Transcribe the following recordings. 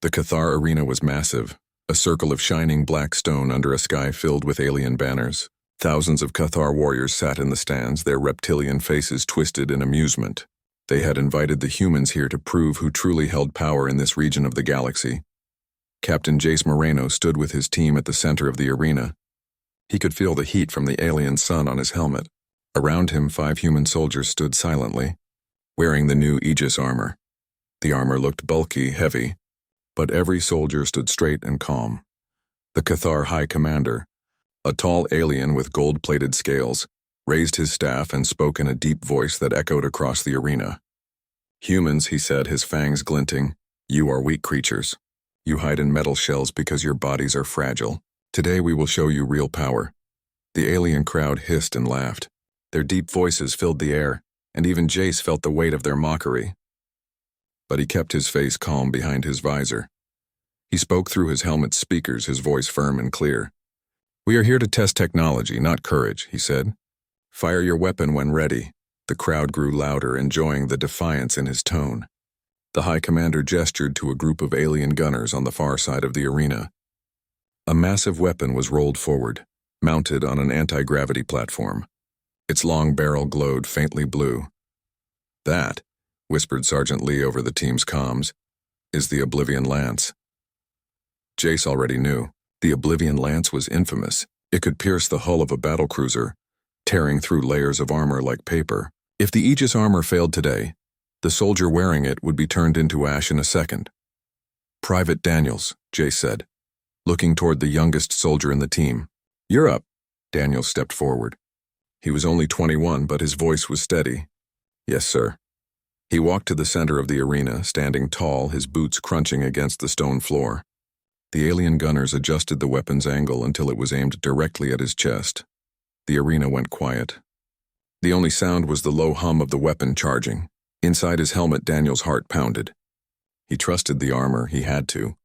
The Cathar arena was massive, a circle of shining black stone under a sky filled with alien banners. Thousands of Cathar warriors sat in the stands, their reptilian faces twisted in amusement. They had invited the humans here to prove who truly held power in this region of the galaxy. Captain Jace Moreno stood with his team at the center of the arena. He could feel the heat from the alien sun on his helmet. Around him, 5 human soldiers stood silently, wearing the new Aegis armor. The armor looked bulky, heavy, but every soldier stood straight and calm. The Cathar High Commander, a tall alien with gold-plated scales, raised his staff and spoke in a deep voice that echoed across the arena. "Humans," he said, his fangs glinting, "you are weak creatures. You hide in metal shells because your bodies are fragile. Today we will show you real power." The alien crowd hissed and laughed. Their deep voices filled the air, and even Jace felt the weight of their mockery. But he kept his face calm behind his visor. He spoke through his helmet's speakers, his voice firm and clear. "We are here to test technology, not courage," he said. "Fire your weapon when ready." The crowd grew louder, enjoying the defiance in his tone. The High Commander gestured to a group of alien gunners on the far side of the arena. A massive weapon was rolled forward, mounted on an anti-gravity platform. Its long barrel glowed faintly blue. "That," whispered Sergeant Lee over the team's comms, "is the Oblivion Lance." Jace already knew. The Oblivion Lance was infamous. It could pierce the hull of a battlecruiser, tearing through layers of armor like paper. If the Aegis armor failed today, the soldier wearing it would be turned into ash in a second. "Private Daniels," Jace said, looking toward the youngest soldier in the team. "You're up." Daniels stepped forward. He was only 21, but his voice was steady. "Yes, sir." He walked to the center of the arena, standing tall, his boots crunching against the stone floor. The alien gunners adjusted the weapon's angle until it was aimed directly at his chest. The arena went quiet. The only sound was the low hum of the weapon charging. Inside his helmet, Daniel's heart pounded. He trusted the armor, he had to.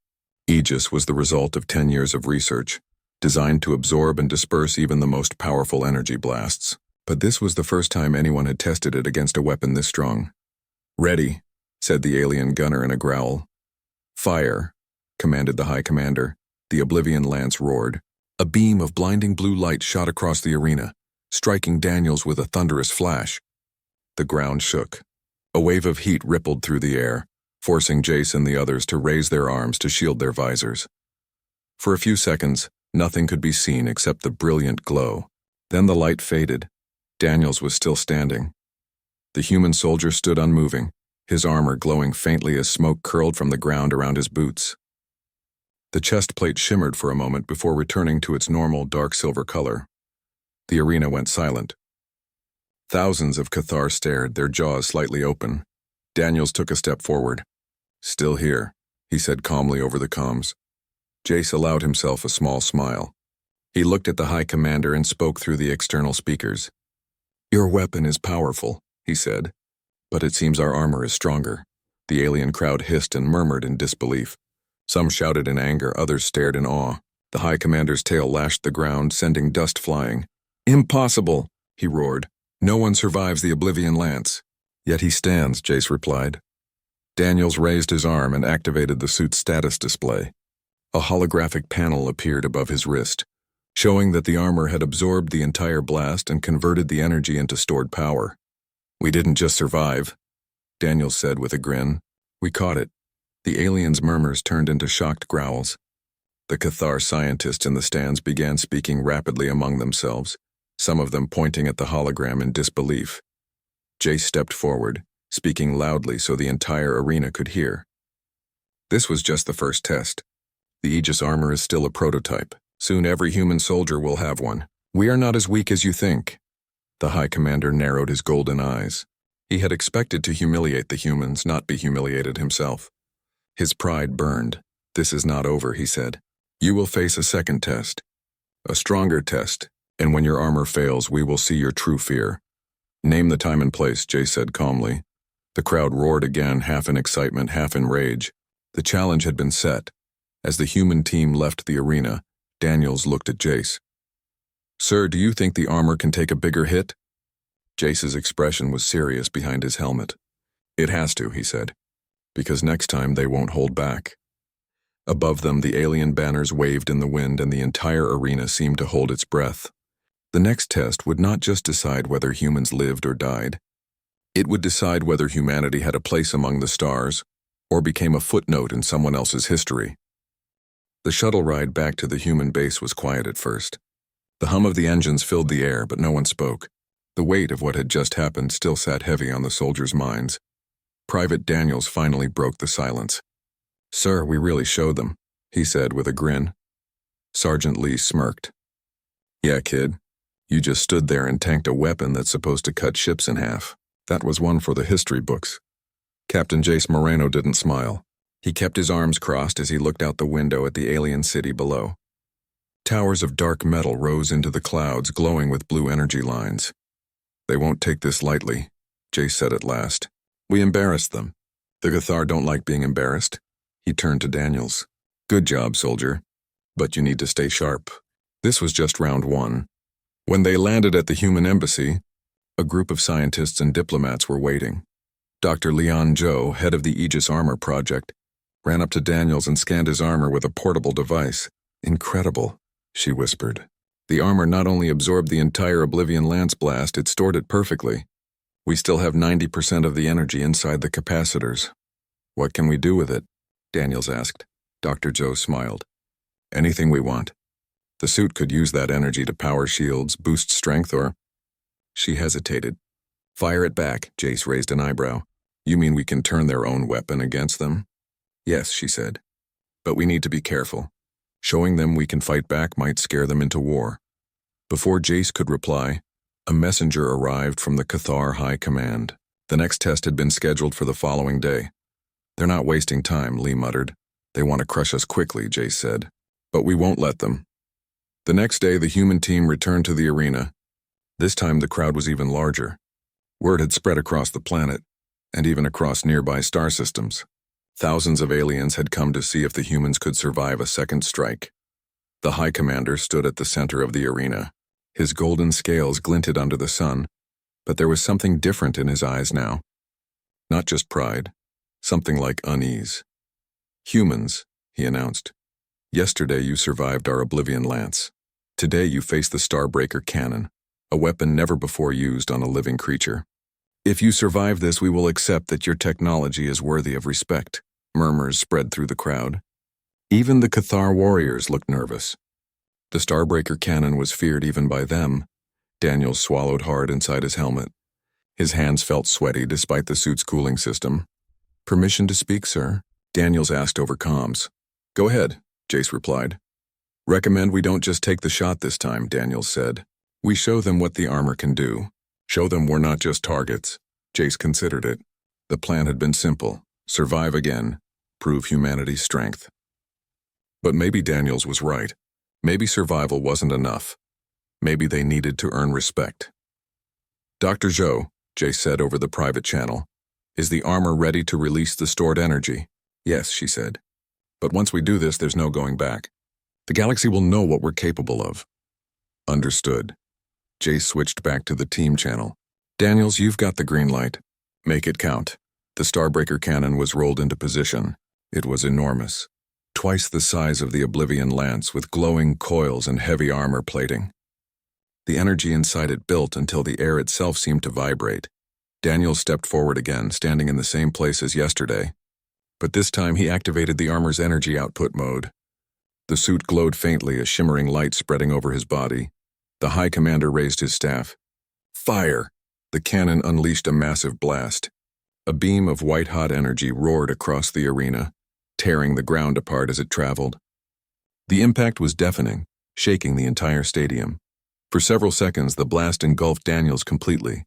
Aegis was the result of 10 years of research, designed to absorb and disperse even the most powerful energy blasts. But this was the first time anyone had tested it against a weapon this strong. "Ready," said the alien gunner in a growl. "Fire," commanded the High Commander. The Oblivion Lance roared. A beam of blinding blue light shot across the arena, striking Daniels with a thunderous flash. The ground shook. A wave of heat rippled through the air, forcing Jace and the others to raise their arms to shield their visors. For a few seconds, nothing could be seen except the brilliant glow. Then the light faded. Daniels was still standing. The human soldier stood unmoving, his armor glowing faintly as smoke curled from the ground around his boots. The chest plate shimmered for a moment before returning to its normal dark silver color. The arena went silent. Thousands of Cathar stared, their jaws slightly open. Daniels took a step forward. "Still here," he said calmly over the comms. Jace allowed himself a small smile. He looked at the High Commander and spoke through the external speakers. "Your weapon is powerful," he said, "but it seems our armor is stronger." The alien crowd hissed and murmured in disbelief. Some shouted in anger, others stared in awe. The High Commander's tail lashed the ground, sending dust flying. "Impossible!" he roared. "No one survives the Oblivion Lance." "Yet he stands," Jace replied. Daniels raised his arm and activated the suit's status display. A holographic panel appeared above his wrist, showing that the armor had absorbed the entire blast and converted the energy into stored power. "We didn't just survive," Daniels said with a grin. "We caught it." The aliens' murmurs turned into shocked growls. The Cathar scientists in the stands began speaking rapidly among themselves, some of them pointing at the hologram in disbelief. Jace stepped forward, speaking loudly so the entire arena could hear. "This was just the first test. The Aegis armor is still a prototype. Soon every human soldier will have one. We are not as weak as you think." The High Commander narrowed his golden eyes. He had expected to humiliate the humans, not be humiliated himself. His pride burned. "This is not over," he said. "You will face a second test. A stronger test, and when your armor fails, we will see your true fear." "Name the time and place," Jace said calmly. The crowd roared again, half in excitement, half in rage. The challenge had been set. As the human team left the arena, Daniels looked at Jace. "Sir, do you think the armor can take a bigger hit?" Jace's expression was serious behind his helmet. "It has to," he said, "because next time they won't hold back." Above them, the alien banners waved in the wind and the entire arena seemed to hold its breath. The next test would not just decide whether humans lived or died. It would decide whether humanity had a place among the stars or became a footnote in someone else's history. The shuttle ride back to the human base was quiet at first. The hum of the engines filled the air, but no one spoke. The weight of what had just happened still sat heavy on the soldiers' minds. Private Daniels finally broke the silence. "Sir, we really showed them," he said with a grin. Sergeant Lee smirked. "Yeah, kid. You just stood there and tanked a weapon that's supposed to cut ships in half. That was one for the history books." Captain Jace Moreno didn't smile. He kept his arms crossed as he looked out the window at the alien city below. Towers of dark metal rose into the clouds, glowing with blue energy lines. "They won't take this lightly," Jace said at last. "We embarrassed them. The Cathar don't like being embarrassed." He turned to Daniels. "Good job, soldier. But you need to stay sharp." This was just round one. When they landed at the human embassy, a group of scientists and diplomats were waiting. Dr. Leon Zhou, head of the Aegis Armor Project, ran up to Daniels and scanned his armor with a portable device. "Incredible," she whispered. "The armor not only absorbed the entire Oblivion Lance blast, it stored it perfectly. We still have 90% of the energy inside the capacitors." "What can we do with it?" Daniels asked. Dr. Zhou smiled. "Anything we want. The suit could use that energy to power shields, boost strength, or—" She hesitated. "Fire it back," Jace raised an eyebrow. "You mean we can turn their own weapon against them?" "Yes," she said. "But we need to be careful. Showing them we can fight back might scare them into war." Before Jace could reply, a messenger arrived from the Cathar High Command. The next test had been scheduled for the following day. "They're not wasting time," Lee muttered. "They want to crush us quickly," Jace said. "But we won't let them." The next day, the human team returned to the arena. This time the crowd was even larger. Word had spread across the planet, and even across nearby star systems. Thousands of aliens had come to see if the humans could survive a second strike. The High Commander stood at the center of the arena. His golden scales glinted under the sun, but there was something different in his eyes now. Not just pride, something like unease. "Humans," he announced. "Yesterday you survived our Oblivion Lance. Today you face the Starbreaker Cannon, a weapon never before used on a living creature. If you survive this, we will accept that your technology is worthy of respect." Murmurs spread through the crowd. Even the Cathar warriors looked nervous. The Starbreaker Cannon was feared even by them. Daniels swallowed hard inside his helmet. His hands felt sweaty despite the suit's cooling system. "Permission to speak, sir?" Daniels asked over comms. "Go ahead," Jace replied. "Recommend we don't just take the shot this time," Daniels said. "We show them what the armor can do. Show them we're not just targets." Jace considered it. The plan had been simple. Survive again. Prove humanity's strength. But maybe Daniels was right. Maybe survival wasn't enough. Maybe they needed to earn respect. "Dr. Zhou," Jace said over the private channel, "is the armor ready to release the stored energy?" "Yes," she said. "But once we do this, there's no going back. The galaxy will know what we're capable of." "Understood." Jace switched back to the team channel. "Daniels, you've got the green light. Make it count." The Starbreaker Cannon was rolled into position. It was enormous. Twice the size of the Oblivion Lance, with glowing coils and heavy armor plating. The energy inside it built until the air itself seemed to vibrate. Daniel stepped forward again, standing in the same place as yesterday. But this time he activated the armor's energy output mode. The suit glowed faintly, a shimmering light spreading over his body. The High Commander raised his staff. "Fire!" The cannon unleashed a massive blast. A beam of white-hot energy roared across the arena, tearing the ground apart as it traveled. The impact was deafening, shaking the entire stadium. For several seconds, the blast engulfed Daniels completely.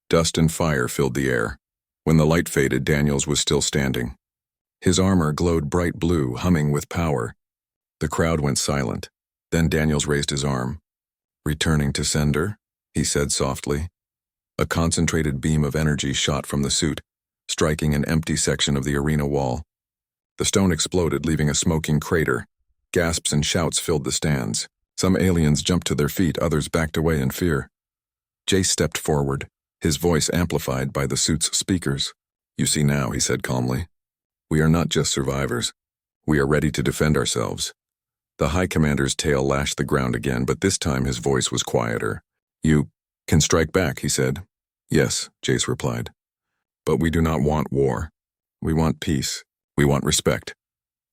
Dust and fire filled the air. When the light faded, Daniels was still standing. His armor glowed bright blue, humming with power. The crowd went silent. Then Daniels raised his arm. "Returning to sender," he said softly. A concentrated beam of energy shot from the suit, striking an empty section of the arena wall. The stone exploded, leaving a smoking crater. Gasps and shouts filled the stands. Some aliens jumped to their feet, others backed away in fear. Jace stepped forward, his voice amplified by the suit's speakers. "You see now," he said calmly. "We are not just survivors. We are ready to defend ourselves. The High Commander's tail lashed the ground again, but this time his voice was quieter. You can strike back, he said. Yes, Jace replied. But we do not want war. We want peace. We want respect.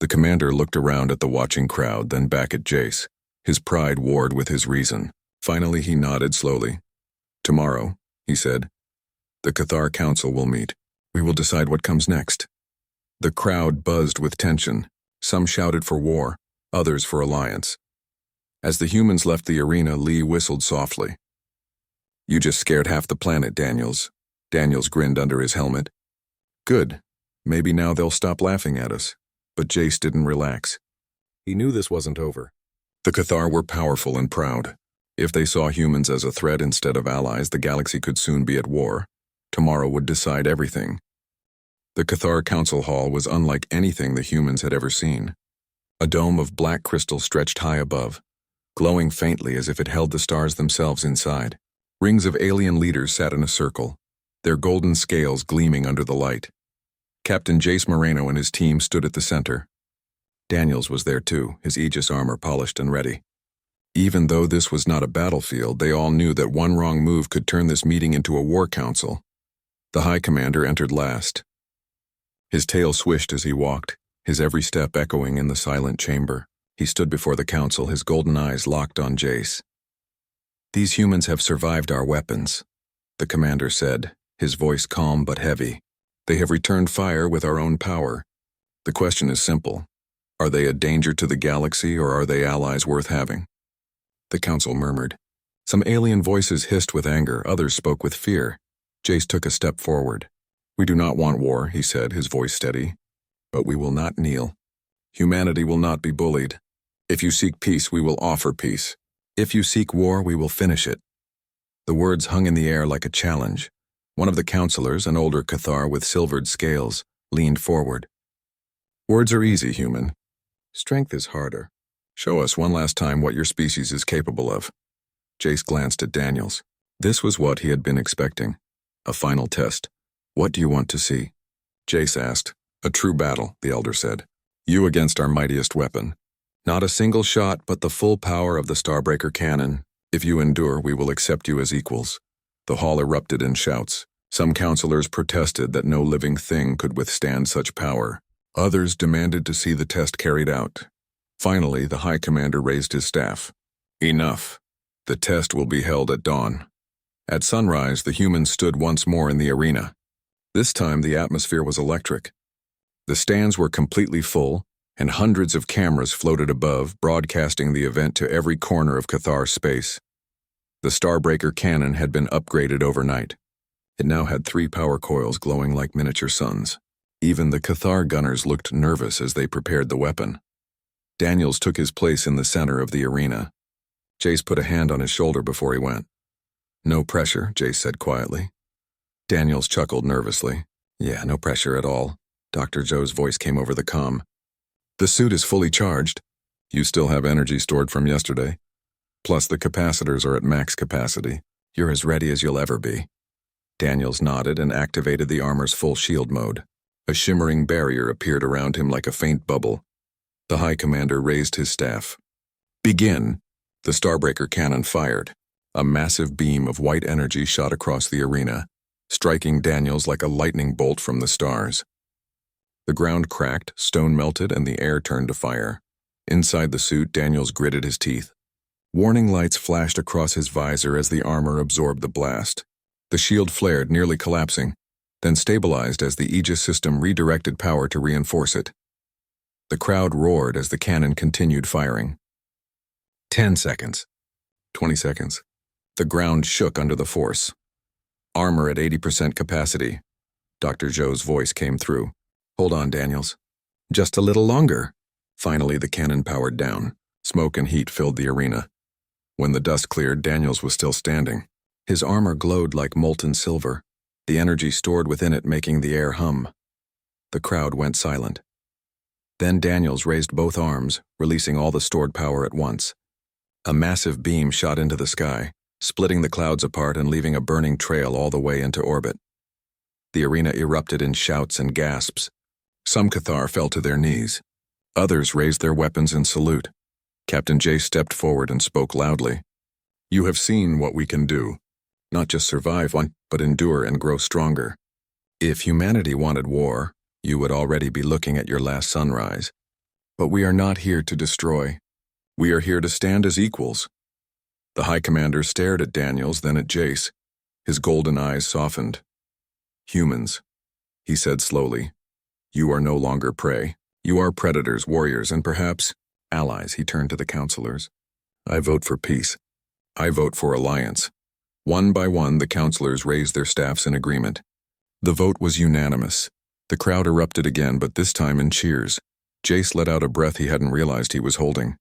The commander looked around at the watching crowd, then back at Jace. His pride warred with his reason. Finally, he nodded slowly. Tomorrow, he said, the Cathar Council will meet. We will decide what comes next. The crowd buzzed with tension. Some shouted for war, others for alliance. As the humans left the arena, Lee whistled softly. You just scared half the planet, Daniels. Daniels grinned under his helmet. Good. Maybe now they'll stop laughing at us. But Jace didn't relax. He knew this wasn't over. The Cathar were powerful and proud. If they saw humans as a threat instead of allies, the galaxy could soon be at war. Tomorrow would decide everything. The Cathar Council Hall was unlike anything the humans had ever seen. A dome of black crystal stretched high above, glowing faintly as if it held the stars themselves inside. Rings of alien leaders sat in a circle, their golden scales gleaming under the light. Captain Jace Moreno and his team stood at the center. Daniels was there too, his Aegis armor polished and ready. Even though this was not a battlefield, they all knew that one wrong move could turn this meeting into a war council. The High Commander entered last. His tail swished as he walked, his every step echoing in the silent chamber. He stood before the council, his golden eyes locked on Jace. These humans have survived our weapons, the commander said, his voice calm but heavy. They have returned fire with our own power. The question is simple. Are they a danger to the galaxy, or are they allies worth having? The council murmured. Some alien voices hissed with anger, others spoke with fear. Jace took a step forward. We do not want war, he said, his voice steady. But we will not kneel. Humanity will not be bullied. If you seek peace, we will offer peace. If you seek war, we will finish it. The words hung in the air like a challenge. One of the counselors, an older Cathar with silvered scales, leaned forward. Words are easy, human. Strength is harder. Show us one last time what your species is capable of. Jace glanced at Daniels. This was what he had been expecting. A final test. What do you want to see? Jace asked. A true battle, the elder said. You against our mightiest weapon. Not a single shot, but the full power of the Starbreaker cannon. If you endure, we will accept you as equals. The hall erupted in shouts. Some counselors protested that no living thing could withstand such power. Others demanded to see the test carried out. Finally, the High Commander raised his staff. Enough. The test will be held at dawn. At sunrise, the humans stood once more in the arena. This time, the atmosphere was electric. The stands were completely full, and hundreds of cameras floated above, broadcasting the event to every corner of Cathar space. The Starbreaker cannon had been upgraded overnight. It now had 3 power coils glowing like miniature suns. Even the Cathar gunners looked nervous as they prepared the weapon. Daniels took his place in the center of the arena. Jace put a hand on his shoulder before he went. No pressure, Jace said quietly. Daniels chuckled nervously. Yeah, no pressure at all. Dr. Joe's voice came over the comm. The suit is fully charged. You still have energy stored from yesterday. Plus the capacitors are at max capacity. You're as ready as you'll ever be. Daniels nodded and activated the armor's full shield mode. A shimmering barrier appeared around him like a faint bubble. The High Commander raised his staff. Begin! The Starbreaker cannon fired. A massive beam of white energy shot across the arena, striking Daniels like a lightning bolt from the stars. The ground cracked, stone melted, and the air turned to fire. Inside the suit, Daniels gritted his teeth. Warning lights flashed across his visor as the armor absorbed the blast. The shield flared, nearly collapsing, then stabilized as the Aegis system redirected power to reinforce it. The crowd roared as the cannon continued firing. 10 seconds. 20 seconds. The ground shook under the force. Armor at 80% capacity. Dr. Joe's voice came through. Hold on, Daniels. Just a little longer. Finally, the cannon powered down. Smoke and heat filled the arena. When the dust cleared, Daniels was still standing. His armor glowed like molten silver, the energy stored within it making the air hum. The crowd went silent. Then Daniels raised both arms, releasing all the stored power at once. A massive beam shot into the sky, splitting the clouds apart and leaving a burning trail all the way into orbit. The arena erupted in shouts and gasps. Some Cathar fell to their knees. Others raised their weapons in salute. Captain Jace stepped forward and spoke loudly. You have seen what we can do. Not just survive one, but endure and grow stronger. If humanity wanted war, you would already be looking at your last sunrise. But we are not here to destroy. We are here to stand as equals. The High Commander stared at Daniels, then at Jace. His golden eyes softened. Humans, he said slowly. You are no longer prey. You are predators, warriors, and perhaps allies. He turned to the counselors. I vote for peace. I vote for alliance. One by one, the counselors raised their staffs in agreement. The vote was unanimous. The crowd erupted again, but this time in cheers. Jace let out a breath he hadn't realized he was holding.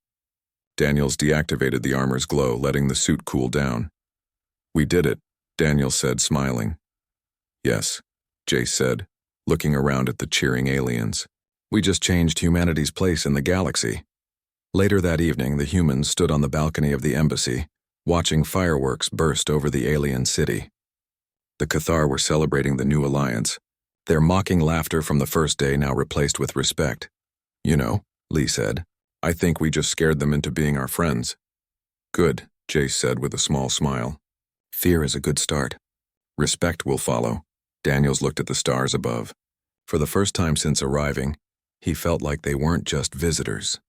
Daniels deactivated the armor's glow, letting the suit cool down. We did it, Daniels said, smiling. Yes, Jace said, looking around at the cheering aliens. We just changed humanity's place in the galaxy. Later that evening, the humans stood on the balcony of the embassy, watching fireworks burst over the alien city. The Cathar were celebrating the new alliance, their mocking laughter from the first day now replaced with respect. You know, Lee said, I think we just scared them into being our friends. Good, Jace said with a small smile. Fear is a good start. Respect will follow. Daniels looked at the stars above. For the first time since arriving, he felt like they weren't just visitors.